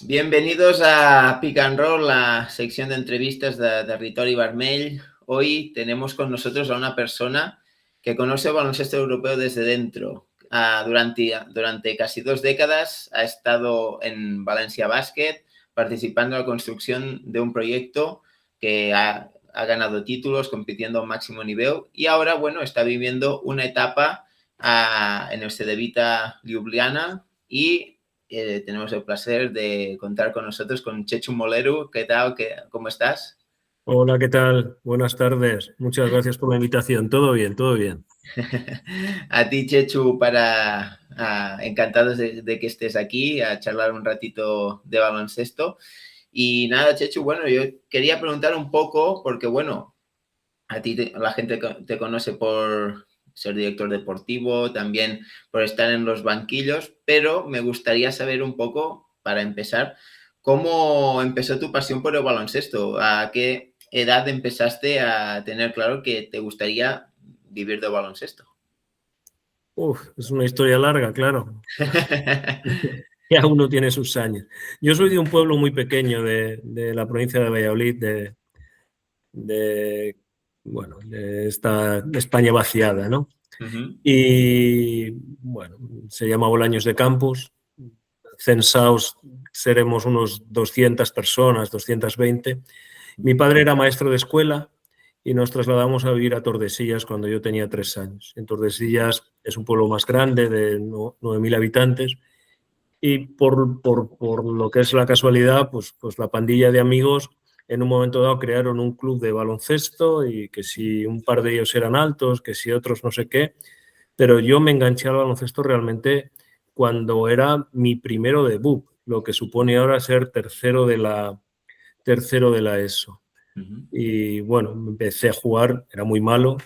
Bienvenidos a Pick and Roll, la sección de entrevistas de Ritori Vermell. Hoy tenemos con nosotros a una persona que conoce el baloncesto europeo desde dentro. Durante casi 2 décadas ha estado en Valencia Basket participando en la construcción de un proyecto que ha ganado títulos, compitiendo a máximo nivel y ahora, bueno, está viviendo una etapa en el Cedevita Ljubljana y tenemos el placer de contar con nosotros con Chechu Moleru. ¿Qué tal? ¿Cómo estás? Hola, ¿qué tal? Buenas tardes. Muchas gracias por la invitación. Todo bien, todo bien. A ti, Chechu, encantados de que estés aquí a charlar un ratito de baloncesto. Y nada, Chechu, bueno, yo quería preguntar un poco, porque bueno, a ti la gente te conoce por ser director deportivo, también por estar en los banquillos, pero me gustaría saber un poco, para empezar, cómo empezó tu pasión por el baloncesto. ¿A qué edad empezaste a tener claro que te gustaría vivir de baloncesto? Es una historia larga, claro. Ya uno tiene sus años. Yo soy de un pueblo muy pequeño de la provincia de Valladolid, de, bueno, de esta España vaciada, ¿no? Ujú. Y bueno, se llama Bolaños de Campos. Censados seremos unos 200 personas, 220. Mi padre era maestro de escuela y nos trasladamos a vivir a Tordesillas cuando yo tenía 3 años. En Tordesillas es un pueblo más grande de 9.000 habitantes y por lo que es la casualidad, pues la pandilla de amigos en un momento dado crearon un club de baloncesto y que si un par de ellos eran altos, que si otros no sé qué, pero yo me enganché al baloncesto realmente cuando era mi primero debut, lo que supone ahora ser tercero de la ESO. Ujú. Y bueno, empecé a jugar, era muy malo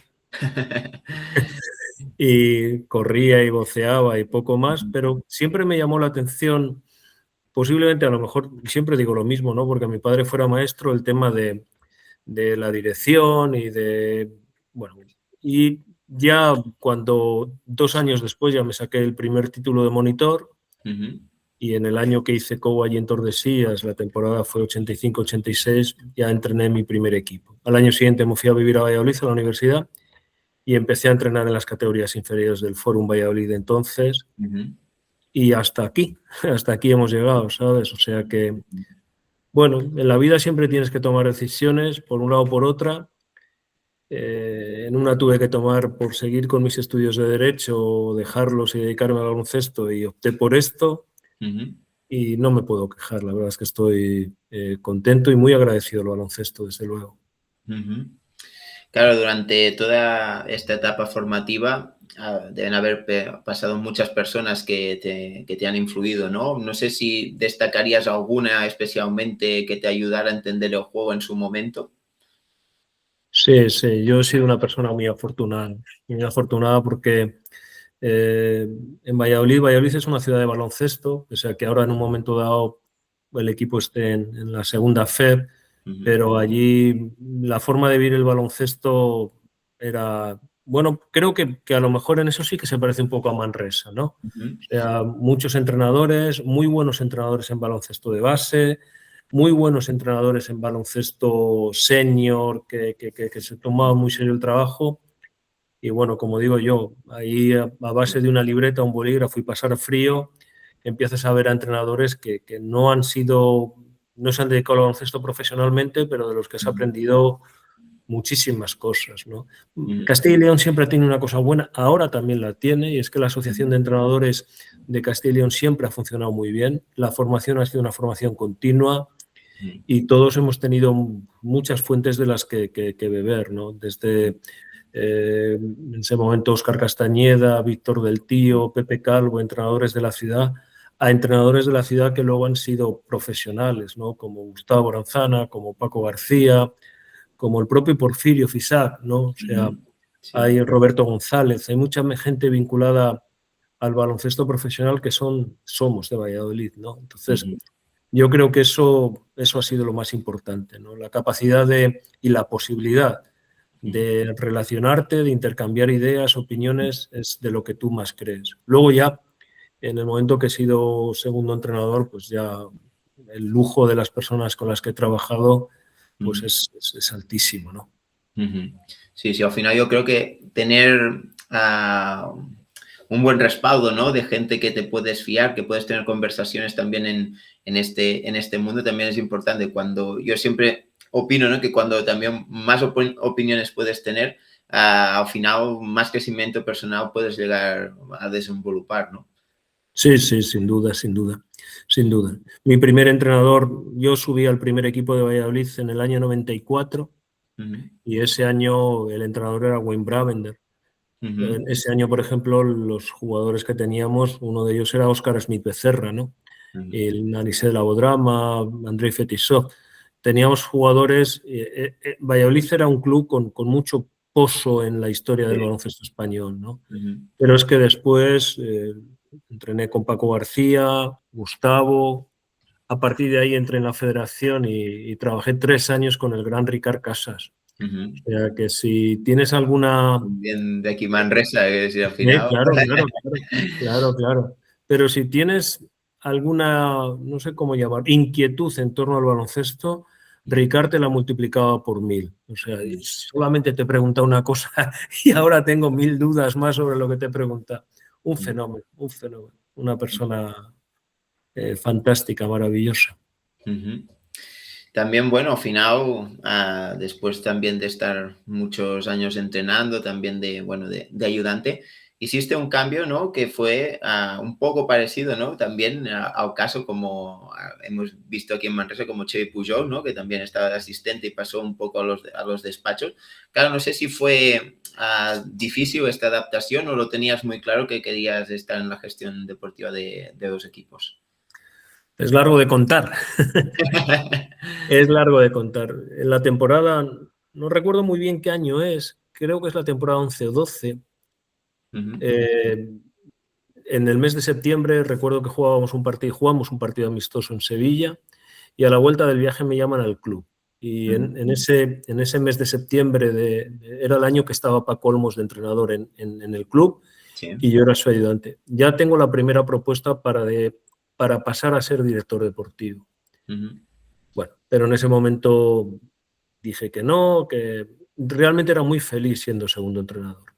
y corría y voceaba y poco más, pero siempre me llamó la atención, posiblemente a lo mejor, siempre digo lo mismo, ¿no? Porque mi padre fuera maestro, el tema de la dirección y bueno, y ya cuando 2 años después ya me saqué el primer título de monitor Ujú. y en el año que hice COU allí en Tordesillas, la temporada fue 85-86, ya entrené mi primer equipo. Al año siguiente me fui a vivir a Valladolid, a la universidad, y empecé a entrenar en las categorías inferiores del Fórum Valladolid entonces, Ujú. y hasta aquí hemos llegado, ¿sabes? O sea que, bueno, en la vida siempre tienes que tomar decisiones, por un lado o por otra. En una tuve que tomar por seguir con mis estudios de Derecho o dejarlos y dedicarme al baloncesto y opté por esto Ujú. y no me puedo quejar. La verdad es que estoy contento y muy agradecido al baloncesto, desde luego. Ujú. Claro, durante toda esta etapa formativa deben haber pasado muchas personas que te han influido, ¿no? No sé si destacarías alguna especialmente que te ayudara a entender el juego en su momento. Sí, sí, yo he sido una persona muy afortunada porque en Valladolid es una ciudad de baloncesto, o sea que ahora en un momento dado el equipo esté en la segunda FEB, Ujú. pero allí la forma de vivir el baloncesto era, bueno, creo que a lo mejor en eso sí que se parece un poco a Manresa, ¿no? Ujú. O sea, muchos entrenadores, muy buenos entrenadores en baloncesto de base, muy buenos entrenadores en baloncesto senior, que se tomaban muy serio el trabajo. Y bueno, como digo yo, ahí a base de una libreta, un bolígrafo y pasar frío, empiezas a ver a entrenadores que no han sido, no se han dedicado al baloncesto profesionalmente, pero de los que has aprendido muchísimas cosas, ¿no? Ujú. Castilla y León siempre tiene una cosa buena, ahora también la tiene, y es que la Asociación de Entrenadores de Castilla y León siempre ha funcionado muy bien. La formación ha sido una formación continua y todos hemos tenido muchas fuentes de las que beber, ¿no? Desde en ese momento Óscar Castañeda, Víctor del Tío, Pepe Calvo, entrenadores de la ciudad, a entrenadores de la ciudad que luego han sido profesionales, ¿no? Como Gustavo Aranzana, como Paco García, como el propio Porfirio Fisac, ¿no? O sea, Ujú. Sí. hay Roberto González, hay mucha gente vinculada al baloncesto profesional que somos de Valladolid, ¿no? Entonces, Ujú. yo creo que eso ha sido lo más importante, ¿no? La capacidad y la posibilidad Ujú. de relacionarte, de intercambiar ideas, opiniones, es de lo que tú más crees. Luego ya, en el momento que he sido segundo entrenador, pues ya el lujo de las personas con las que he trabajado pues es altísimo, ¿no? Sí, sí, al final yo creo que tener un buen respaldo, ¿no? De gente que te puedes fiar, que puedes tener conversaciones también en este mundo también es importante. Cuando yo siempre opino, ¿no? Que cuando también más opiniones puedes tener, al final más crecimiento personal puedes llegar a desenvolupar, ¿no? Sí, sí, sin duda, sin duda, sin duda. Mi primer entrenador, yo subí al primer equipo de Valladolid en el año 94 y ese año el entrenador era Wayne Bravender. Ese año, por ejemplo, los jugadores que teníamos, uno de ellos era Óscar Smith Becerra, ¿no? El Anisé de la Bodrama, Andrei Fetisov. Teníamos jugadores. Valladolid era un club con mucho pozo en la historia del baloncesto español, ¿no? Pero es que después entrené con Paco García, Gustavo. A partir de ahí entré en la federación y trabajé 3 años con el gran Ricard Casas. O sea que si tienes alguna... Bien de aquí Manresa, que es al final... Claro. Pero si tienes alguna, no sé cómo llamar, inquietud en torno al baloncesto, Ricard te la multiplicaba por 1000. O sea, solamente te pregunta una cosa y ahora tengo 1000 dudas más sobre lo que te pregunta. Un fenómeno. Una persona fantástica, maravillosa. También, bueno, al final, después también de estar muchos años entrenando, también de ayudante, hiciste un cambio, ¿no? Que fue un poco parecido, ¿no? También al caso como hemos visto aquí en Manresa como Xavi Pujol, ¿no? Que también estaba de asistente y pasó un poco a los despachos. Claro, no sé si fue difícil esta adaptación o lo tenías muy claro que querías estar en la gestión deportiva de los equipos. Es largo de contar. Es largo de contar. En la temporada, no recuerdo muy bien qué año es, creo que es la temporada 11 o 12. En el mes de septiembre recuerdo que jugamos un partido amistoso en Sevilla y a la vuelta del viaje me llaman al club. Y en ese mes de septiembre era el año que estaba Paco Olmos de entrenador en el club y yo era su ayudante. Ya tengo la primera propuesta para pasar a ser director deportivo. Bueno, pero en ese momento dije que no, que realmente era muy feliz siendo segundo entrenador.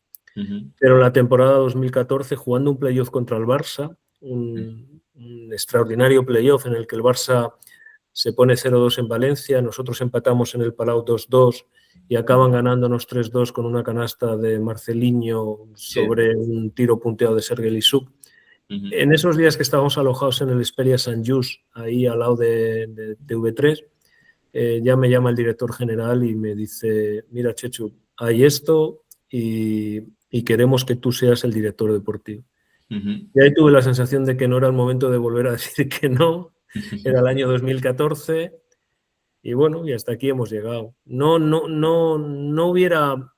Pero en la temporada 2014, jugando un playoff contra el Barça, un extraordinario playoff en el que el Barça se pone 0-2 en Valencia, nosotros empatamos en el Palau 2-2 y acaban ganándonos 3-2 con una canasta de Marceliño sobre un tiro punteado de Sergei Lysuk. En esos días que estábamos alojados en el Hesperia Sant Just, ahí al lado de TV3, ya me llama el director general y me dice, mira, Chechu, hay esto y queremos que tú seas el director deportivo. Y ahí tuve la sensación de que no era el momento de volver a decir que no. Era el año 2014 y bueno, y hasta aquí hemos llegado. No hubiera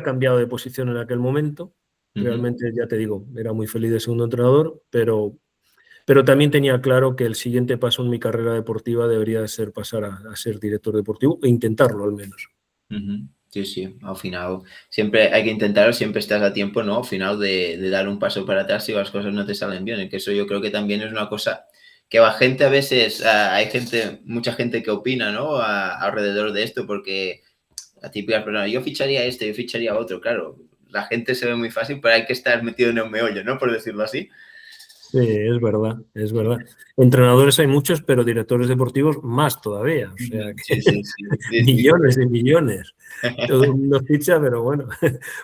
cambiado de posición en aquel momento. Realmente, ya te digo, era muy feliz de segundo entrenador, pero también tenía claro que el siguiente paso en mi carrera deportiva debería de ser pasar a ser director deportivo e intentarlo al menos. Sí, al final siempre hay que intentarlo, siempre estás a tiempo, ¿no? Al final de dar un paso para atrás si las cosas no te salen bien. Que eso yo creo que también es una cosa que la gente a veces, hay mucha gente que opina, ¿no? Alrededor de esto, porque la típica persona, yo ficharía yo ficharía otro, claro. La gente se ve muy fácil, pero hay que estar metido en el meollo, ¿no? Por decirlo así. Sí, es verdad. Entrenadores hay muchos, pero directores deportivos más todavía. O sea, que sí. millones y millones. Todo el mundo ficha, pero bueno,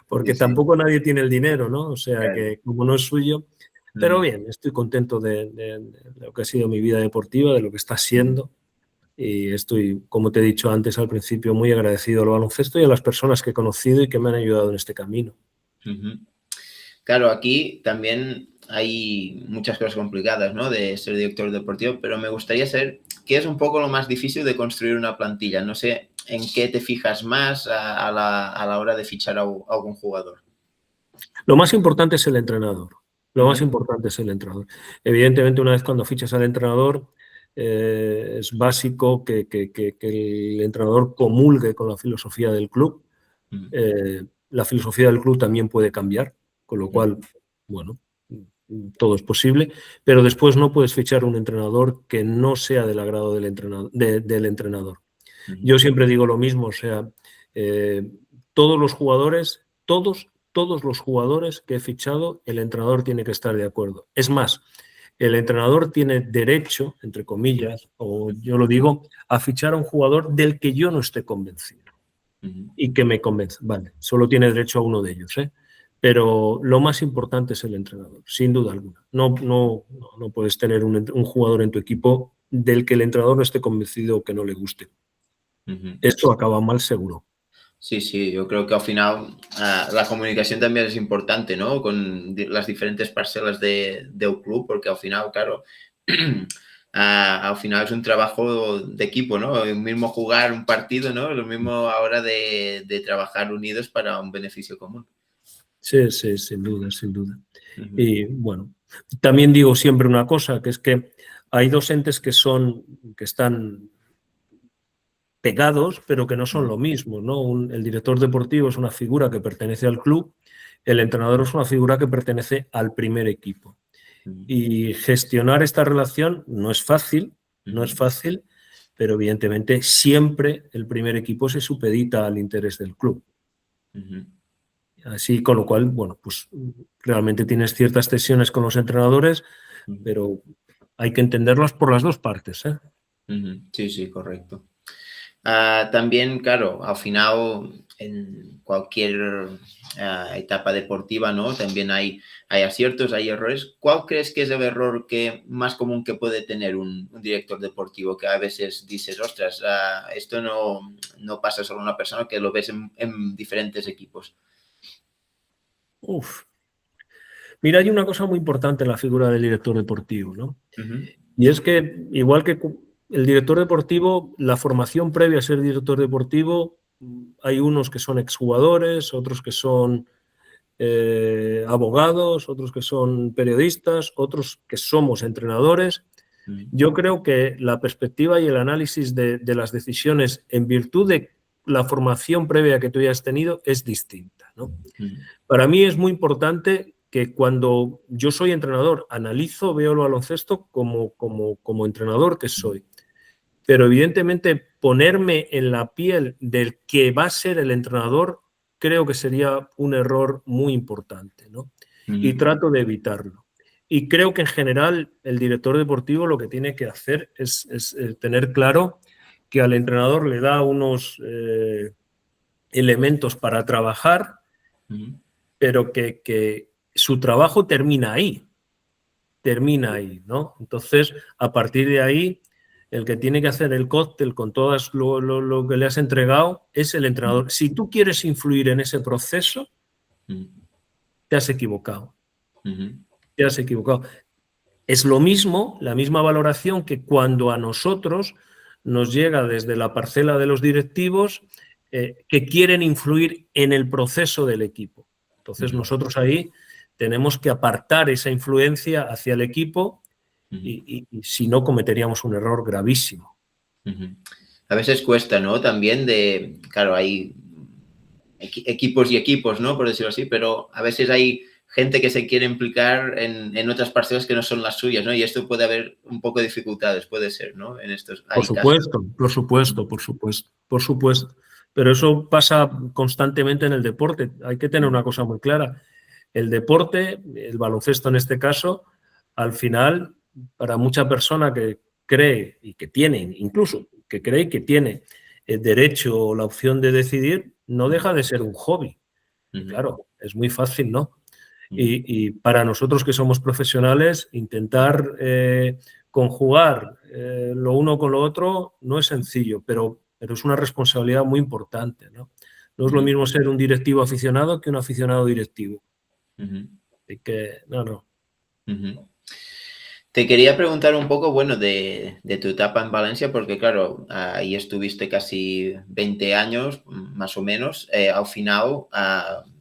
porque tampoco nadie tiene el dinero, ¿no? O sea, que como no es suyo. Pero bien, estoy contento de lo que ha sido mi vida deportiva, de lo que está siendo. Y estoy, como te he dicho antes al principio, muy agradecido al baloncesto y a las personas que he conocido y que me han ayudado en este camino. Claro, aquí también hay muchas cosas complicadas, ¿no? De ser director deportivo, pero me gustaría saber qué es un poco lo más difícil de construir una plantilla. No sé en qué te fijas más a la hora de fichar a algún jugador. Lo más importante es el entrenador. Evidentemente, una vez cuando fichas al entrenador, es básico que el entrenador comulgue con la filosofía del club. La filosofía del club también puede cambiar, con lo cual, bueno, todo es posible, pero después no puedes fichar un entrenador que no sea del agrado del entrenador. Yo siempre digo lo mismo, o sea, todos los jugadores, todos los jugadores que he fichado, el entrenador tiene que estar de acuerdo. Es más, el entrenador tiene derecho, entre comillas, o yo lo digo, a fichar a un jugador del que yo no esté convencido y que me convenza. Vale, solo tiene derecho a uno de ellos, ¿eh? Pero lo más importante es el entrenador, sin duda alguna. No puedes tener un jugador en tu equipo del que el entrenador no esté convencido o que no le guste. Esto acaba mal seguro. Sí, sí, yo creo que al final la comunicación también es importante, ¿no? Con las diferentes parcelas del club, porque al final, claro, al final es un trabajo de equipo, ¿no? Lo mismo jugar un partido, ¿no? Lo mismo ahora de trabajar unidos para un beneficio común. Sí, sí, sin duda, sin duda. Y bueno, también digo siempre una cosa, que es que hay dos entes que están pegados, pero que no son lo mismo, ¿no? El director deportivo es una figura que pertenece al club, el entrenador es una figura que pertenece al primer equipo. Y gestionar esta relación no es fácil, pero evidentemente siempre el primer equipo se supedita al interés del club. Así, con lo cual, bueno, pues realmente tienes ciertas tensiones con los entrenadores, pero hay que entenderlas por las dos partes, ¿eh? Sí, sí, correcto. También, claro, al final, en cualquier etapa deportiva, ¿no? También hay aciertos, hay errores. ¿Cuál crees que es el error más común que puede tener un director deportivo? Que a veces dices, ostras, esto no pasa solo a una persona, que lo ves en diferentes equipos. Mira, hay una cosa muy importante en la figura del director deportivo, ¿no? Y es que, igual que el director deportivo, la formación previa a ser director deportivo, hay unos que son exjugadores, otros que son abogados, otros que son periodistas, otros que somos entrenadores. Yo creo que la perspectiva y el análisis de las decisiones en virtud de la formación previa que tú hayas tenido es distinta, ¿no? Para mí es muy importante que cuando yo soy entrenador, analizo, veo el baloncesto como entrenador que soy. Pero evidentemente ponerme en la piel del que va a ser el entrenador creo que sería un error muy importante, ¿no? Y trato de evitarlo. Y creo que en general el director deportivo lo que tiene que hacer es tener claro que al entrenador le da unos elementos para trabajar, pero que su trabajo termina ahí, ¿no? Entonces, a partir de ahí, el que tiene que hacer el cóctel con todo lo que le has entregado es el entrenador. Si tú quieres influir en ese proceso, te has equivocado. Te has equivocado. Es lo mismo, la misma valoración que cuando a nosotros nos llega desde la parcela de los directivos que quieren influir en el proceso del equipo. Entonces nosotros ahí tenemos que apartar esa influencia hacia el equipo y si no cometeríamos un error gravísimo. A veces cuesta, ¿no? También claro, hay equipos y equipos, ¿no? Por decirlo así, pero a veces hay gente que se quiere implicar en otras parcelas que no son las suyas, ¿no? Y esto puede haber un poco de dificultades, puede ser, ¿no? En estos Por supuesto. Pero eso pasa constantemente en el deporte. Hay que tener una cosa muy clara. El deporte, el baloncesto en este caso, al final, para mucha persona que cree y que tiene, incluso que cree y que tiene el derecho o la opción de decidir, no deja de ser un hobby. Claro, es muy fácil, ¿no? Y para nosotros que somos profesionales, intentar conjugar lo uno con lo otro no es sencillo, pero es una responsabilidad muy importante, ¿no? No es lo mismo ser un directivo aficionado que un aficionado directivo. Así que, no. Te quería preguntar un poco, bueno, de tu etapa en Valencia, porque claro, ahí estuviste casi 20 años, más o menos. Al final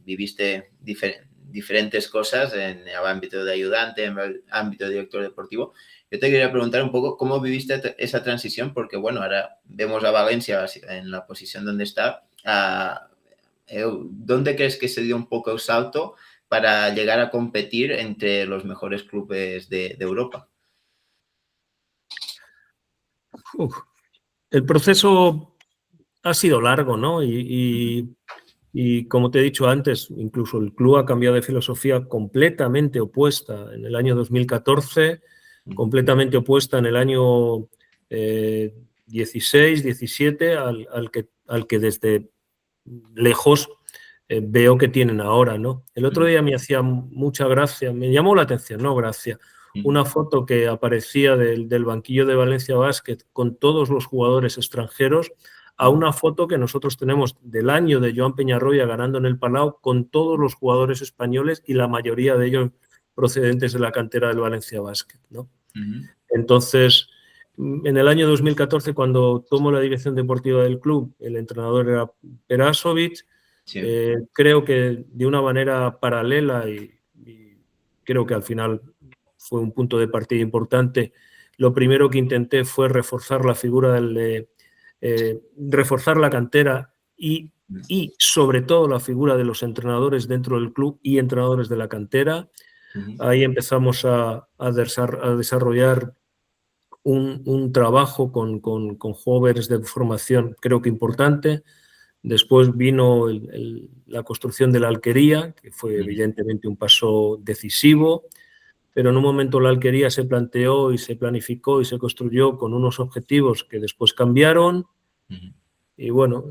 viviste diferentes cosas en el ámbito de ayudante, en el ámbito de director deportivo. Yo te quería preguntar un poco cómo viviste esa transición, porque bueno, ahora vemos a Valencia en la posición donde está. ¿Dónde crees que se dio un poco el salto para llegar a competir entre los mejores clubes de Europa? El proceso ha sido largo, ¿no? Y como te he dicho antes, incluso el club ha cambiado de filosofía completamente opuesta en el año 2014, completamente opuesta en el año 16, 17, al que desde lejos veo que tienen ahora, ¿no? El otro día me hacía mucha gracia, me llamó la atención, no gracia, una foto que aparecía del banquillo de Valencia Basket con todos los jugadores extranjeros, a una foto que nosotros tenemos del año de Joan Peñarroya ganando en el Palau con todos los jugadores españoles y la mayoría de ellos procedentes de la cantera del Valencia Basket, ¿no? Entonces, en el año 2014, cuando tomo la dirección deportiva del club, el entrenador era Perasovic. Sí. Creo que de una manera paralela y creo que al final fue un punto de partida importante, lo primero que intenté fue reforzar la figura reforzar la cantera y sobre todo la figura de los entrenadores dentro del club y entrenadores de la cantera. Ahí empezamos a desarrollar un trabajo con jóvenes de formación, creo que importante. Después vino la construcción de la alquería, que fue evidentemente un paso decisivo, pero en un momento la alquería se planteó y se planificó y se construyó con unos objetivos que después cambiaron. Y bueno,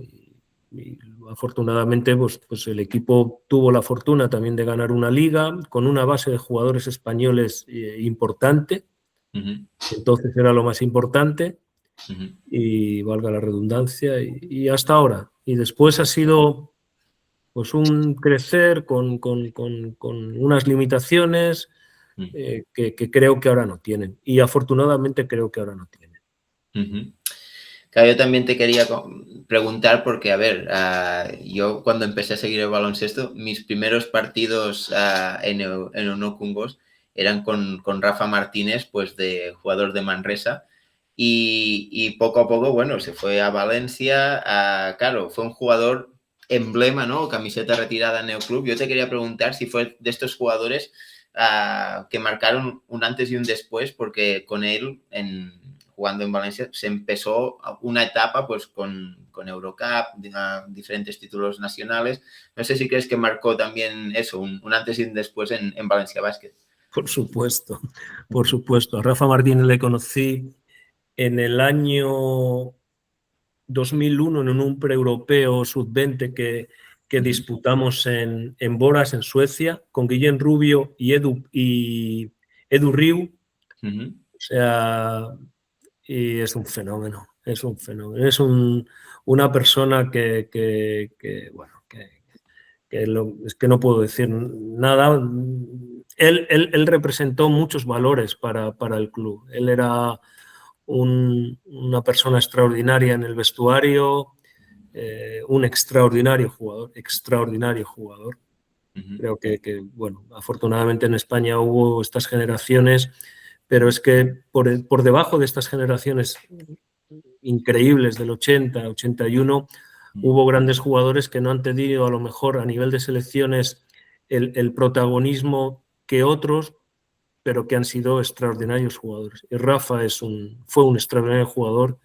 y afortunadamente pues el equipo tuvo la fortuna también de ganar una liga con una base de jugadores españoles importante. Entonces era lo más importante y valga la redundancia y hasta ahora. Y después ha sido pues un crecer con unas limitaciones que creo que ahora no tienen y afortunadamente creo que ahora no tienen. Claro, yo también te quería preguntar porque, a ver, yo cuando empecé a seguir el baloncesto, mis primeros partidos en Onokungos eran con Rafa Martínez, pues de jugador de Manresa, y poco a poco, bueno, se fue a Valencia, claro, fue un jugador emblema, ¿no? Camiseta retirada en Neoclub. Yo te quería preguntar si fue de estos jugadores que marcaron un antes y un después, porque con él, jugando en Valencia, se empezó una etapa pues con Eurocup, diferentes títulos nacionales. No sé si crees que marcó también eso, un antes y un después en Valencia Basket. Por supuesto, por supuesto. A Rafa Martínez le conocí en el año 2001 en un pre-europeo sub-20 que disputamos en Boras, en Suecia, con Guillén Rubio y Edu Riu. O sea, y es un fenómeno, es un fenómeno. Es una persona que es que no puedo decir nada. Él representó muchos valores para el club. Él era una persona extraordinaria en el vestuario, un extraordinario jugador. Creo que, bueno, afortunadamente en España hubo estas generaciones, pero es que por debajo de estas generaciones increíbles del 80, 81, hubo grandes jugadores que no han tenido a lo mejor a nivel de selecciones el protagonismo que otros, pero que han sido extraordinarios jugadores. Y Rafa fue un extraordinario jugador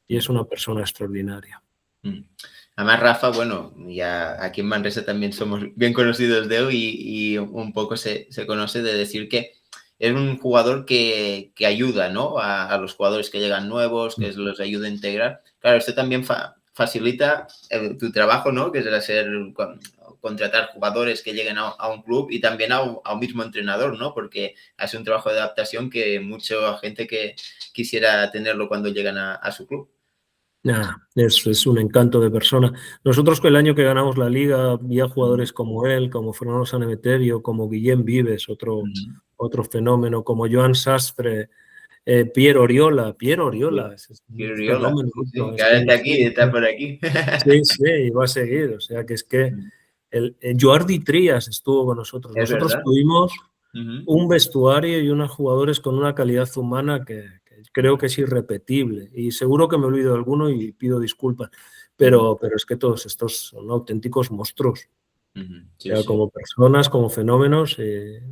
y es una persona extraordinaria. Además, Rafa, bueno, ya aquí en Manresa también somos bien conocidos de él y un poco se conoce de decir que es un jugador que ayuda, ¿no? A los jugadores que llegan nuevos, que los ayuda a integrar. Claro, esto también facilita tu trabajo, ¿no? Que es contratar jugadores que lleguen a un club y también a un mismo entrenador, ¿no? Porque hace un trabajo de adaptación que mucha gente que quisiera tenerlo cuando llegan a su club. Es un encanto de persona. Nosotros el año que ganamos la liga había jugadores como él, como Fernando Sanemeterio, como Guillén Vives, otro fenómeno, como Joan Sastre, Pierre Oriola. Es un fenómeno. Sí, que aquí, está por aquí. Sí, y va a seguir. O sea, que es que Jordi Trias estuvo con nosotros. Nosotros tuvimos un vestuario y unos jugadores con una calidad humana que creo que es irrepetible. Y seguro que me olvido de alguno y pido disculpas. Pero es que todos estos son auténticos monstruos. Sí, Ya sí. como personas, como fenómenos,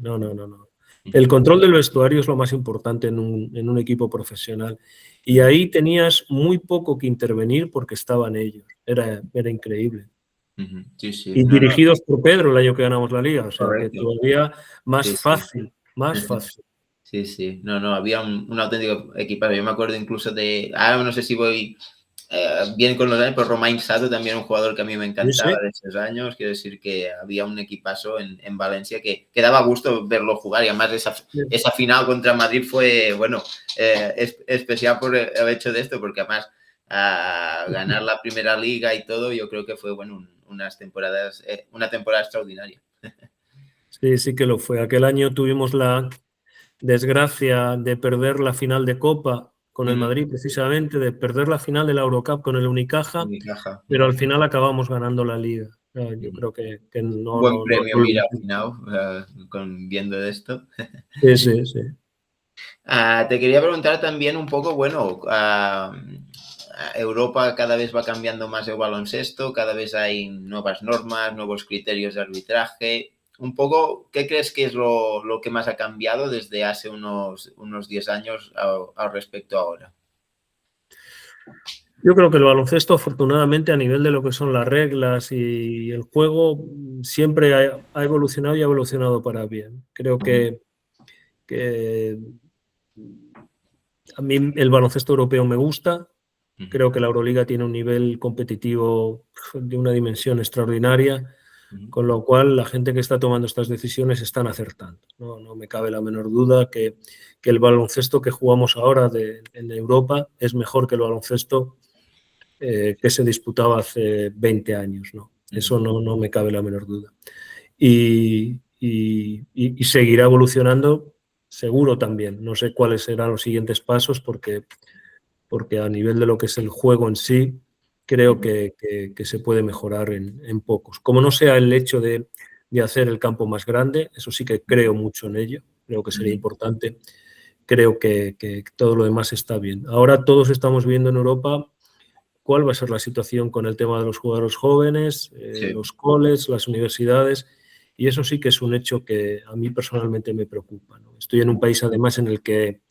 no. El control del vestuario es lo más importante en un equipo profesional. Y ahí tenías muy poco que intervenir porque estaban ellos. Era increíble. Sí, sí. Y No, no, dirigidos por Pedro el año que ganamos la liga, o sea que correcto. todavía más Sí, sí. fácil, más fácil. Sí, sí. No, no, había un auténtico equipazo. Yo me acuerdo incluso de, ahora no sé si voy bien con los años, pero Romain Sato también un jugador que a mí me Sí, encantaba sí. de esos años. Quiero decir que había un equipazo en Valencia que daba gusto verlo jugar. Y además esa final contra Madrid fue, bueno, especial por el hecho de esto, porque además ganar la primera liga y todo, yo creo que fue, bueno, unas temporadas, una temporada extraordinaria. Sí, sí que lo fue. Aquel año tuvimos la desgracia de perder la final de Copa con el Madrid, precisamente, de perder la final de la Eurocup con el Unicaja, Unicaja. pero al final acabamos ganando la liga. Yo creo que Un no, buen no, no premio, lo mira, al olvidé. final, viendo esto. Sí, sí, sí. Te quería preguntar también un poco, bueno, Europa cada vez va cambiando más el baloncesto, cada vez hay nuevas normas, nuevos criterios de arbitraje. Un poco, ¿qué crees que es lo que más ha cambiado desde hace unos 10 años al respecto ahora? Yo creo que el baloncesto, afortunadamente, a nivel de lo que son las reglas y el juego, siempre ha evolucionado y ha evolucionado para bien. Creo que a mí el baloncesto europeo me gusta. Creo que la Euroliga tiene un nivel competitivo de una dimensión extraordinaria, con lo cual la gente que está tomando estas decisiones están acertando. No me cabe la menor duda que el baloncesto que jugamos ahora en Europa es mejor que el baloncesto que se disputaba hace 20 años. ¿No? Eso no me cabe la menor duda. Y seguirá evolucionando seguro también. No sé cuáles serán los siguientes pasos porque a nivel de lo que es el juego en sí, creo que se puede mejorar en pocos. Como no sea el hecho de hacer el campo más grande, eso sí que creo mucho en ello, creo que sería importante, creo que todo lo demás está bien. Ahora todos estamos viendo en Europa cuál va a ser la situación con el tema de los jugadores jóvenes, Sí. los coles, las universidades, y eso sí que es un hecho que a mí personalmente me preocupa, ¿no? Estoy en un país además en el que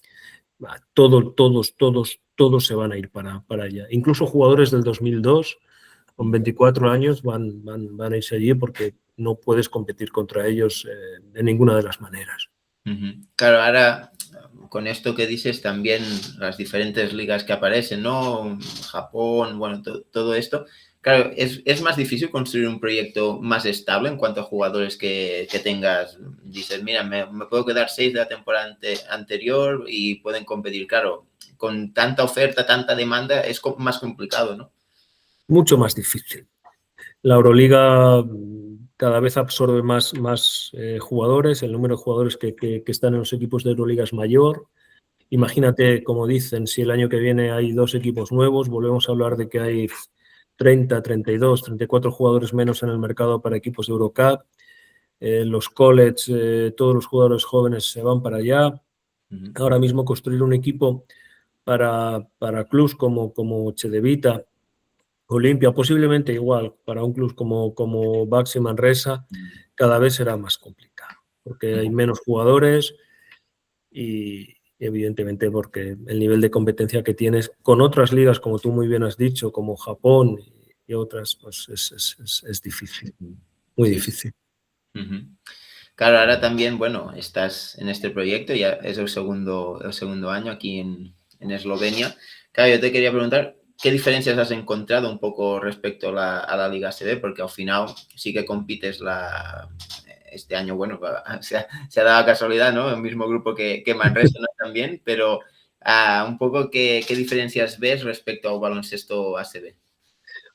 todos se van a ir para allá. Incluso jugadores del 2002, con 24 años, van a irse allí porque no puedes competir contra ellos de ninguna de las maneras. Claro, ahora con esto que dices también las diferentes ligas que aparecen, ¿no? Japón, bueno, todo esto. Claro, es más difícil construir un proyecto más estable en cuanto a jugadores que tengas. Dices, mira, me puedo quedar 6 de la temporada anterior y pueden competir. Claro, con tanta oferta, tanta demanda, es más complicado, ¿no? Mucho más difícil. La Euroliga cada vez absorbe más jugadores, el número de jugadores que están en los equipos de Euroliga es mayor. Imagínate, como dicen, si el año que viene hay 2 equipos nuevos, volvemos a hablar de que hay 30, 32, 34 jugadores menos en el mercado para equipos de Eurocup. Los college, todos los jugadores jóvenes se van para allá. Ahora mismo construir un equipo para clubs como Chedevita, Olimpia, posiblemente igual para un club como Baxi Manresa, cada vez será más complicado, porque hay menos jugadores y evidentemente porque el nivel de competencia que tienes con otras ligas, como tú muy bien has dicho, como Japón y otras, pues es difícil, muy Sí. difícil. Claro, ahora también, bueno, estás en este proyecto, ya es el segundo año aquí en Eslovenia. Claro, yo te quería preguntar, ¿qué diferencias has encontrado un poco respecto a la Liga ACB? Porque al final sí que compites este año, bueno, se ha dado casualidad, ¿no? El mismo grupo que Manresa, ¿no? También, pero un poco ¿qué diferencias ves respecto al baloncesto ACB?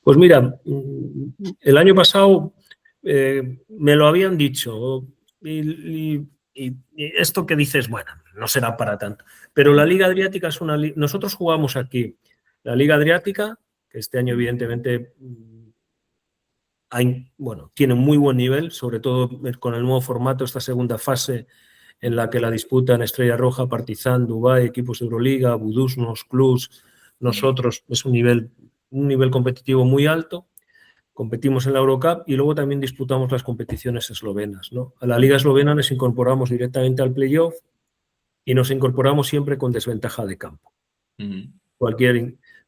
Pues mira, el año pasado me lo habían dicho y esto que dices, bueno, no será para tanto. Pero la Liga Adriática es una liga. Nosotros jugamos aquí la Liga Adriática, que este año evidentemente tiene un muy buen nivel, sobre todo con el nuevo formato, esta segunda fase en la que la disputan Estrella Roja, Partizan, Dubái, equipos de Euroliga, Budusnos, clubs, nosotros, es un nivel competitivo muy alto. competimos en la Eurocup y luego también disputamos las competiciones eslovenas, ¿no? A la Liga Eslovena nos incorporamos directamente al playoff y nos incorporamos siempre con desventaja de campo.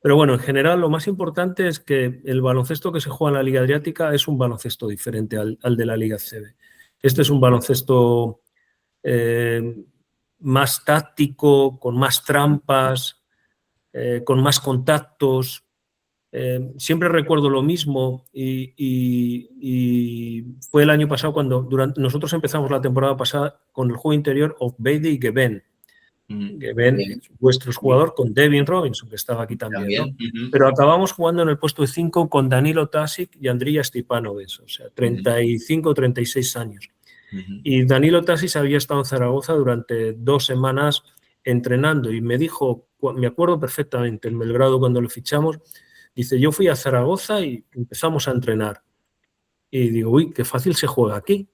Pero bueno, en general lo más importante es que el baloncesto que se juega en la Liga Adriática es un baloncesto diferente al de la Liga CB. Este es un baloncesto más táctico, con más trampas, con más contactos. Siempre recuerdo lo mismo y fue el año pasado cuando nosotros empezamos la temporada pasada con el juego interior of Beide y Geben. Geben, vuestro jugador, con Devin Robinson, que estaba aquí también, ¿no? Pero acabamos jugando en el puesto de 5 con Danilo Tasic y Andrija Stipanovic, o sea, 35 36 años. Y Danilo Tasic había estado en Zaragoza durante 2 semanas entrenando y me dijo, me acuerdo perfectamente, en Belgrado cuando lo fichamos, dice, yo fui a Zaragoza y empezamos a entrenar. Y digo, uy, qué fácil se juega aquí.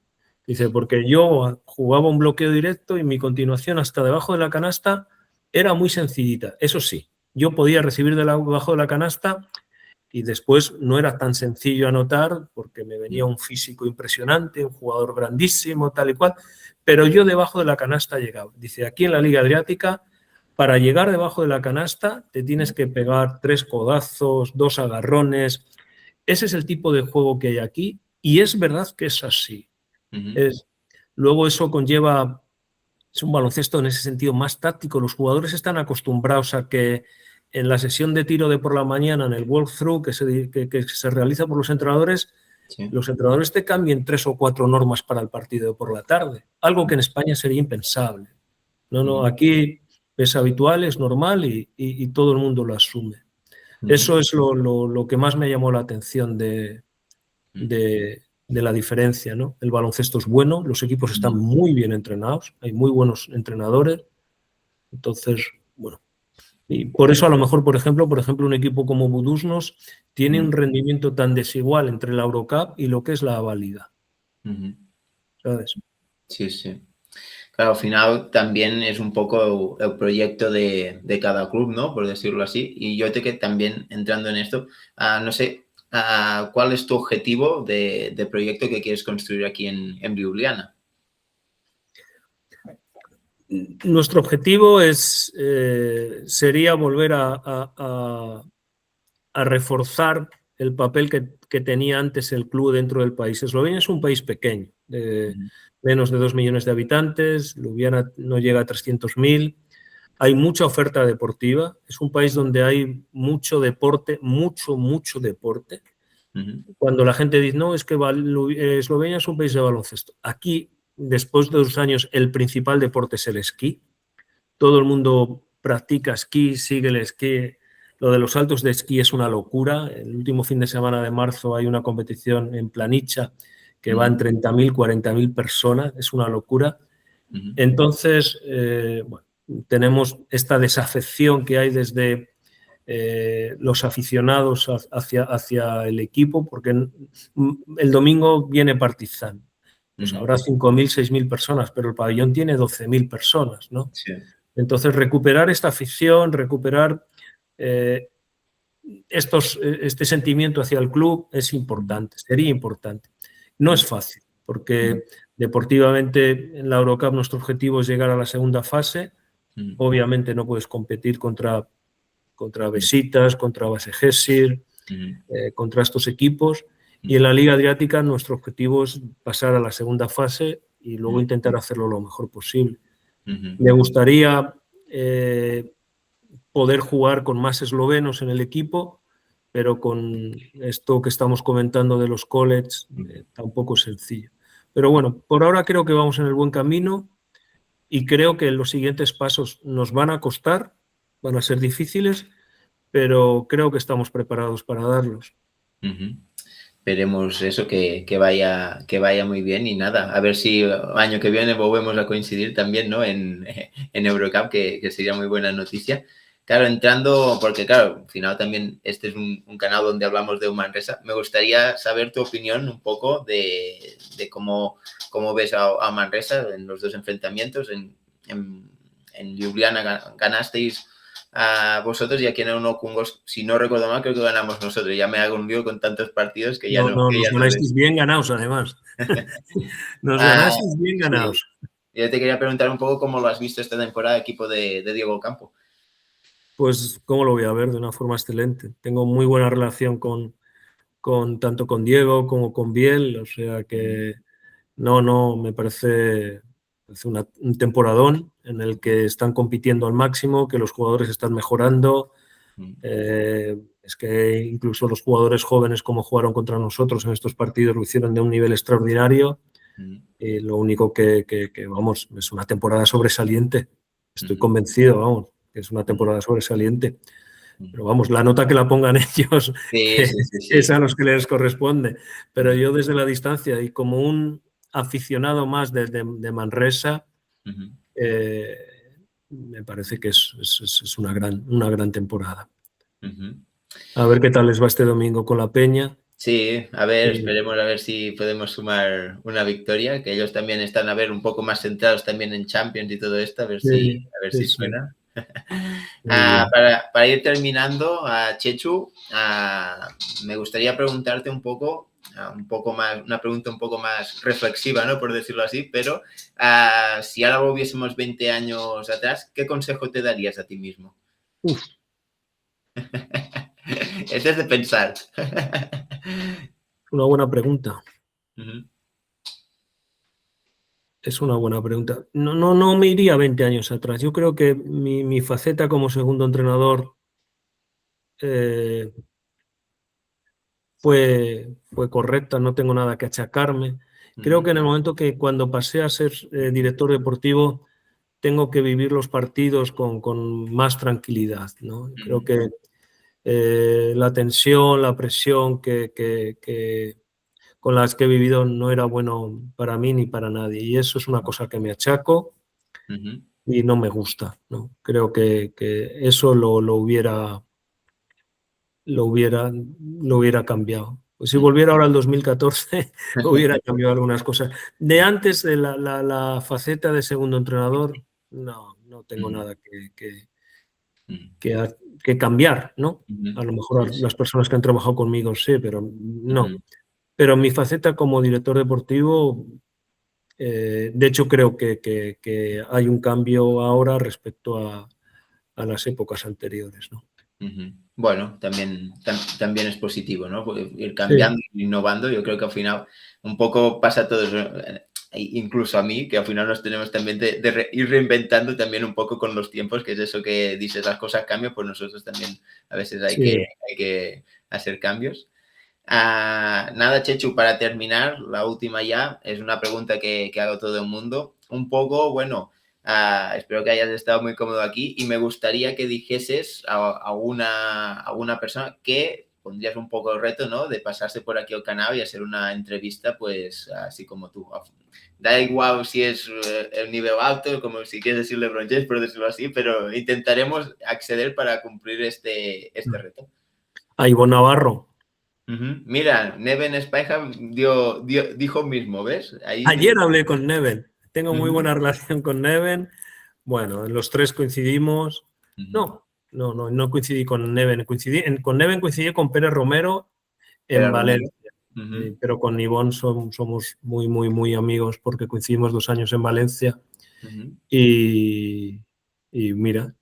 Dice, porque yo jugaba un bloqueo directo y mi continuación hasta debajo de la canasta era muy sencillita. Eso sí, yo podía recibir debajo de la canasta y después no era tan sencillo anotar porque me venía un físico impresionante, un jugador grandísimo, tal y cual, pero yo debajo de la canasta llegaba. Dice, aquí en la Liga Adriática, para llegar debajo de la canasta te tienes que pegar 3 codazos, 2 agarrones. Ese es el tipo de juego que hay aquí y es verdad que es así. Luego eso conlleva, es un baloncesto en ese sentido más táctico. Los jugadores están acostumbrados a que en la sesión de tiro de por la mañana, en el walkthrough que se realiza por los entrenadores te cambien 3 o 4 normas para el partido de por la tarde. Algo que en España sería impensable. No, aquí es habitual, es normal y todo el mundo lo asume. Eso es lo que más me llamó la atención de la diferencia, ¿no? El baloncesto es bueno, los equipos están muy bien entrenados, hay muy buenos entrenadores. Entonces, bueno, y por eso a lo mejor, por ejemplo, un equipo como Budusnos tiene un rendimiento tan desigual entre la Eurocup y lo que es la ABA Liga. ¿Sabes? Sí, sí. Claro, al final también es un poco el proyecto de cada club, ¿no? Por decirlo así. Y yo te que también entrando en esto, no sé, ¿cuál es tu objetivo de proyecto que quieres construir aquí en Ljubljana? Nuestro objetivo sería volver a reforzar el papel que tenía antes el club dentro del país. Eslovenia es un país pequeño, de menos de 2 millones de habitantes, Ljubljana no llega a 300.000. Hay mucha oferta deportiva, es un país donde hay mucho deporte, mucho deporte. Cuando la gente dice, no, es que Eslovenia es un país de baloncesto. Aquí, después de 2 años, el principal deporte es el esquí. Todo el mundo practica esquí, sigue el esquí. Lo de los saltos de esquí es una locura. El último fin de semana de marzo hay una competición en Planicha que van 30.000, 40.000 personas. Es una locura. Entonces, bueno, tenemos esta desafección que hay desde los aficionados hacia el equipo, porque el domingo viene Partizan. Pues habrá 5.000, 6.000 personas, pero el pabellón tiene 12.000 personas, ¿no? Sí. Entonces, recuperar esta afición, recuperar este sentimiento hacia el club es importante, sería importante. No es fácil, porque deportivamente en la Eurocup nuestro objetivo es llegar a la segunda fase. Obviamente no puedes competir contra Besiktas, contra Base Gesir, contra estos equipos. Y en la Liga Adriática nuestro objetivo es pasar a la segunda fase y luego intentar hacerlo lo mejor posible. Me gustaría poder jugar con más eslovenos en el equipo, pero con esto que estamos comentando de los colleges tampoco es sencillo. Pero bueno, por ahora creo que vamos en el buen camino y creo que los siguientes pasos nos van a costar, van a ser difíciles, pero creo que estamos preparados para darlos. Esperemos eso, que vaya muy bien y nada, a ver si el año que viene volvemos a coincidir también, ¿no? En Eurocup, que sería muy buena noticia. Claro, entrando, porque claro, al final también este es un canal donde hablamos de Manresa. Me gustaría saber tu opinión un poco de cómo ves a Manresa en los 2 enfrentamientos. En Ljubljana ganasteis a vosotros y aquí en Onocungos, si no recuerdo mal, creo que ganamos nosotros. Ya me hago un lío con tantos partidos que ya no, No, que nos ya no ganasteis bien ganados, además. Nos Ah, ganasteis bien sí. ganados. Yo te quería preguntar un poco cómo lo has visto esta temporada, equipo de Diego Campo. Pues, ¿cómo lo voy a ver? De una forma excelente. Tengo muy buena relación tanto con Diego como con Biel, o sea que me parece un temporadón en el que están compitiendo al máximo, que los jugadores están mejorando. Es que incluso los jugadores jóvenes, como jugaron contra nosotros en estos partidos, lo hicieron de un nivel extraordinario. Y lo único que, vamos, es una temporada sobresaliente. Estoy convencido, vamos, que es una temporada sobresaliente. Pero vamos, la nota que la pongan ellos Sí, sí, sí, es sí. a los que les corresponde. Pero yo desde la distancia y como un aficionado más de Manresa, me parece que es una gran temporada. A ver qué tal les va este domingo con la Peña. Sí, a ver, esperemos a ver si podemos sumar una victoria, que ellos también están, a ver, un poco más centrados también en Champions y todo esto, a ver si Sí. suena. Muy bien. Para ir terminando, Chechu, me gustaría preguntarte un poco más, una pregunta un poco más reflexiva, ¿no? Por decirlo así, pero si ahora volviésemos 20 años atrás, ¿qué consejo te darías a ti mismo? Uf. Este es de pensar. Una buena pregunta. Uh-huh. Es una buena pregunta. No me iría 20 años atrás. Yo creo que mi faceta como segundo entrenador fue correcta, no tengo nada que achacarme. Creo que en el momento que cuando pasé a ser director deportivo, tengo que vivir los partidos con más tranquilidad, ¿no? Creo que la tensión, la presión con las que he vivido no era bueno para mí ni para nadie. Y eso es una cosa que me achaco y no me gusta, ¿no? Creo que eso lo hubiera cambiado. Pues si volviera ahora al 2014, hubiera cambiado algunas cosas. De antes de la faceta de segundo entrenador, no tengo nada que cambiar, ¿no? A lo mejor las personas que han trabajado conmigo sí, pero no. Pero mi faceta como director deportivo, de hecho creo que hay un cambio ahora respecto a las épocas anteriores, ¿no? Bueno, también es positivo, ¿no? Ir Sí. cambiando, innovando. Yo creo que al final un poco pasa a todos, incluso a mí, que al final nos tenemos también de ir reinventando también un poco con los tiempos, que es eso que dices, las cosas cambian, pues nosotros también a veces hay que hacer cambios. Nada, Chechu, para terminar, la última ya, es una pregunta que hago todo el mundo. Un poco, bueno, espero que hayas estado muy cómodo aquí y me gustaría que dijeses a una persona que pondrías un poco el reto, ¿no? De pasarse por aquí al canal y hacer una entrevista, pues así como tú. Da igual si es el nivel alto, como si quieres decir LeBron James, por decirlo así, pero intentaremos acceder para cumplir este reto. A Ivonne Navarro. Mira, Neven Spyham dijo mismo, ¿ves? Ahí Ayer hablé con Neven. Tengo muy buena relación con Neven. Bueno, en los tres coincidimos. No coincidí con Neven. Con Neven coincidí con Pérez Romero en Valencia. Pero con Ivonne somos muy, muy, muy amigos porque coincidimos 2 años en Valencia. Y mira,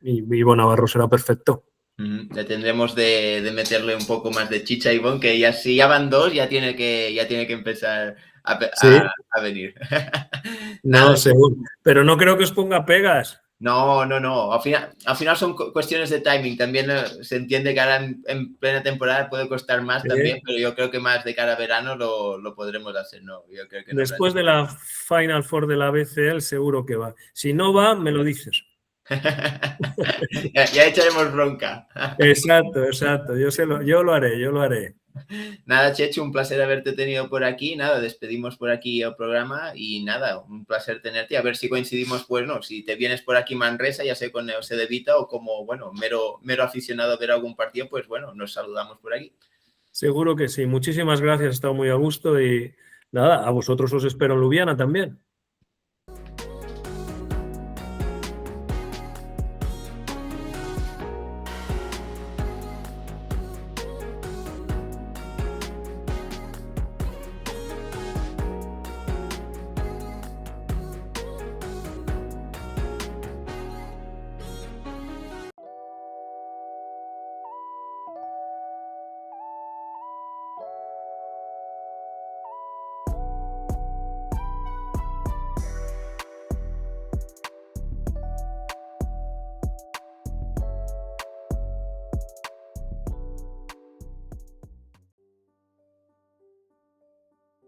Ivonne Navarro será perfecto. Le tendremos de meterle un poco más de chicha a Ivonne, que ya si ya van 2, ya tiene que empezar a venir. No, seguro. Pero no creo que os ponga pegas. No. Al final son cuestiones de timing. También se entiende que ahora en plena temporada puede costar más también, pero yo creo que más de cara a verano lo podremos hacer, ¿no? Yo creo que después de la Final Four de la BCL seguro que va. Si no va, me lo dices. Ya echaremos bronca. Exacto. Yo lo haré. Nada, Chechu, un placer haberte tenido por aquí. Nada, despedimos por aquí el programa y nada, un placer tenerte. A ver si coincidimos, pues no, si te vienes por aquí Manresa, ya sé con Neose de Vita o como, bueno, mero aficionado a ver algún partido, pues bueno, nos saludamos por aquí. Seguro que sí. Muchísimas gracias, he estado muy a gusto y nada, a vosotros os espero en Ljubljana también.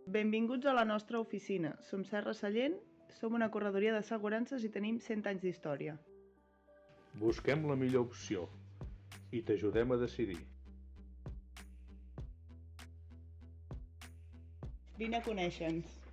Benvinguts a la nostra oficina. Som Serra Sallent, som una corredoria d'assegurances i tenim 100 anys d'història. Busquem la millor opció i t'ajudem a decidir. Vine a conèixer-nos.